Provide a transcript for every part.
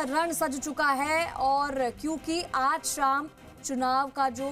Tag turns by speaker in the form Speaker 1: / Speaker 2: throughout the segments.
Speaker 1: रण सज चुका है और क्योंकि आज शाम चुनाव का जो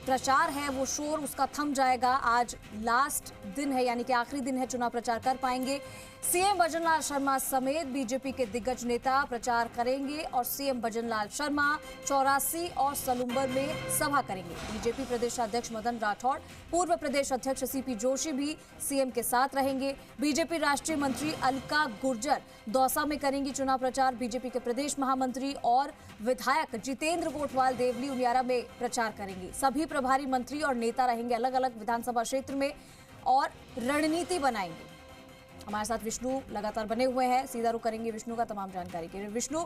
Speaker 1: प्रचार है वो शोर उसका थम जाएगा। आज लास्ट दिन है, यानी कि आखिरी दिन है, चुनाव प्रचार कर पाएंगे। सीएम भजनलाल शर्मा समेत बीजेपी के दिग्गज नेता प्रचार करेंगे और सीएम भजनलाल शर्मा चौरासी और सलूम्बर में सभा करेंगे। बीजेपी प्रदेश अध्यक्ष मदन राठौड़, पूर्व प्रदेश अध्यक्ष सीपी जोशी भी सीएम के साथ रहेंगे। बीजेपी राष्ट्रीय मंत्री अलका गुर्जर दौसा में करेंगी चुनाव प्रचार। बीजेपी के प्रदेश महामंत्री और विधायक जितेंद्र कोटवाल देवली उनियारा में प्रचार करेंगे। सभी प्रभारी मंत्री और नेता रहेंगे अलग अलग विधानसभा क्षेत्र में और रणनीति बनाएंगे। हमारे साथ विष्णु लगातार बने हुए हैं, सीधा रुख करेंगे विष्णु का तमाम जानकारी के लिए। विष्णु,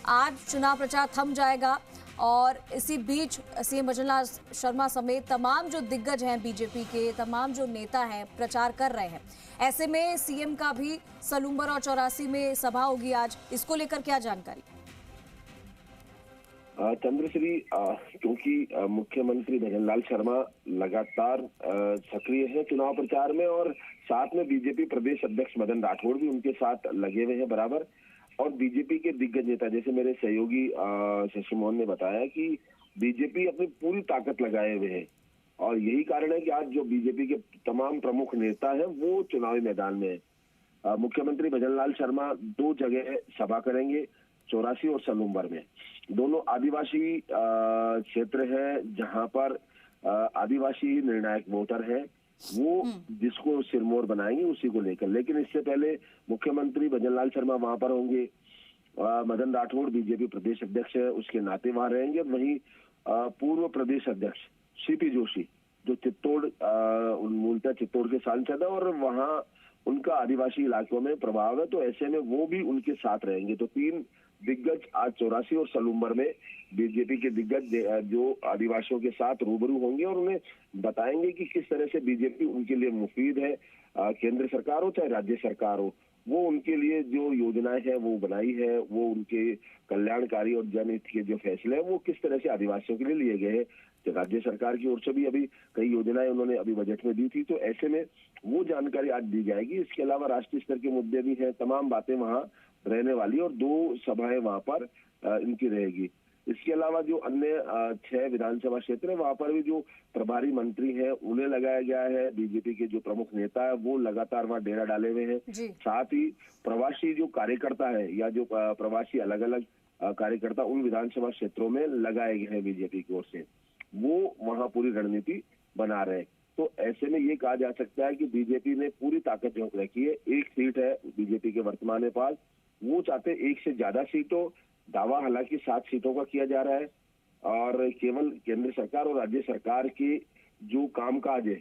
Speaker 1: आज चुनाव प्रचार थम जाएगा और इसी बीच सीएम भजनलाल शर्मा समेत तमाम जो दिग्गज हैं बीजेपी के, तमाम जो नेता हैं प्रचार कर रहे हैं। ऐसे में सीएम का भी सलूम्बर और चौरासी में सभा होगी आज, इसको लेकर क्या जानकारी?
Speaker 2: चंद्रश्री, क्योंकि मुख्यमंत्री भजनलाल शर्मा लगातार सक्रिय हैं चुनाव प्रचार में और साथ में बीजेपी प्रदेश अध्यक्ष मदन राठौड़ भी उनके साथ लगे हुए हैं बराबर। और बीजेपी के दिग्गज नेता जैसे मेरे सहयोगी शशि मोहन ने बताया कि बीजेपी अपनी पूरी ताकत लगाए हुए है और यही कारण है कि आज जो बीजेपी के तमाम प्रमुख नेता हैं वो चुनावी मैदान में है। मुख्यमंत्री भजनलाल शर्मा 2 जगह सभा करेंगे, चौरासी और सलूम्बर में। दोनों आदिवासी क्षेत्र है जहां पर आदिवासी निर्णायक वोटर है, वो जिसको सिरमौर बनाएंगे उसी को लेकर। लेकिन इससे पहले मुख्यमंत्री भजनलाल शर्मा वहां पर होंगे, मदन राठौड़ बीजेपी प्रदेश अध्यक्ष है उसके नाते वहां रहेंगे। वहीं पूर्व प्रदेश अध्यक्ष सीपी जोशी जो चित्तौड़ मूलतः चित्तौड़ के सांसद है और वहां उनका आदिवासी इलाकों में प्रभाव है, तो ऐसे में वो भी उनके साथ रहेंगे। तो 3 दिग्गज आज चौरासी और सलूम्बर में बीजेपी के दिग्गज जो आदिवासियों के साथ रूबरू होंगे और उन्हें बताएंगे कि किस तरह से बीजेपी उनके लिए मुफीद है। केंद्र सरकार हो चाहे राज्य सरकार हो, वो उनके लिए जो योजनाएं हैं वो बनाई है, वो उनके कल्याणकारी और जनहित के जो फैसले हैं वो किस तरह से आदिवासियों के लिए लिए गए हैं। तो राज्य सरकार की ओर से भी अभी कई योजनाएं उन्होंने अभी बजट में दी थी, तो ऐसे में वो जानकारी आज दी जाएगी। इसके अलावा राष्ट्रीय स्तर के मुद्दे भी हैं, तमाम बातें वहां रहने वाली और 2 सभाएं वहां पर इनकी रहेगी। इसके अलावा जो अन्य 6 विधानसभा क्षेत्र है वहां पर भी जो प्रभारी मंत्री हैं उन्हें लगाया गया है। बीजेपी के जो प्रमुख नेता है वो लगातार वहां डेरा डाले हुए हैं। साथ ही प्रवासी जो कार्यकर्ता है या जो प्रवासी अलग अलग कार्यकर्ता उन विधानसभा क्षेत्रों में लगाए गए हैं बीजेपी की ओर से, वो वहां पूरी रणनीति बना रहे। तो ऐसे में ये कहा जा सकता है कि बीजेपी ने पूरी ताकत झोंक रखी है। 1 सीट है बीजेपी के वर्तमान में पास, वो चाहते 1 से ज्यादा सीटों, दावा हालांकि 7 सीटों का किया जा रहा है और केवल केंद्र सरकार और राज्य सरकार के जो कामकाज है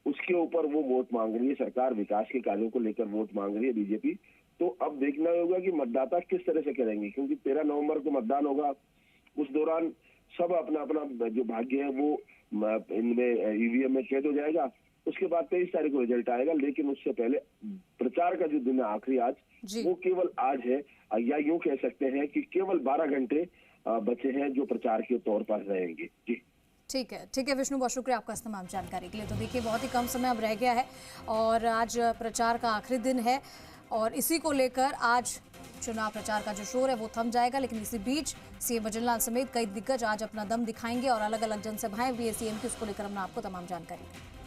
Speaker 2: उसके ऊपर वो वोट मांग रही है। सरकार विकास के कार्यों को लेकर वोट मांग रही है बीजेपी। तो अब देखना होगा कि मतदाता किस तरह से करेंगे, क्योंकि 13 नवंबर को मतदान होगा। उस दौरान सब अपना अपना जो भाग्य है वो इनमें ईवीएम में कैद हो जाएगा। उसके बाद 23 तारीख को रिजल्ट आएगा, लेकिन उससे पहले प्रचार का जो दिन है आखिरी आज, वो केवल आज है, या यूं कह सकते हैं कि केवल 12 घंटे बचे हैं जो प्रचार के तौर पर रहेंगे। जी
Speaker 1: ठीक है विष्णु, बहुत शुक्रिया आपका इस तमाम जानकारी के लिए। तो देखिए, बहुत ही कम समय अब रह गया है और आज प्रचार का आखिरी दिन है और इसी को लेकर आज चुनाव प्रचार का जो शोर है वो थम जाएगा। लेकिन इसी बीच सीएम भजनलाल समेत कई दिग्गज आज अपना दम दिखाएंगे और अलग अलग जनसभाएं भी है सीएम की, उसको लेकर हमने आपको तमाम जानकारी दी।